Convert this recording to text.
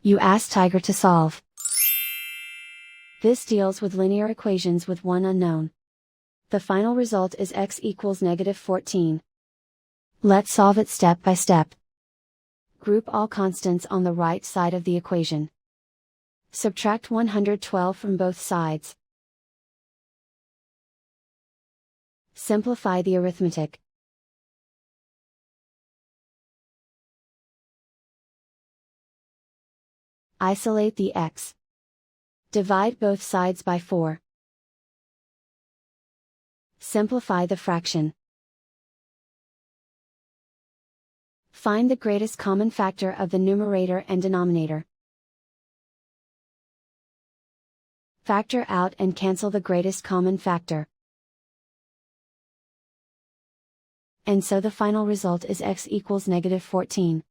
You ask Tiger to solve. This deals with linear equations with one unknown. The final result is x equals -14. Let's solve it step by step. Group all constants on the right side of the equation. Subtract 112 from both sides. Simplify the arithmetic. Isolate the x. Divide both sides by 4. Simplify the fraction. Find the greatest common factor of the numerator and denominator. Factor out and cancel the greatest common factor. And so the final result is x equals -14.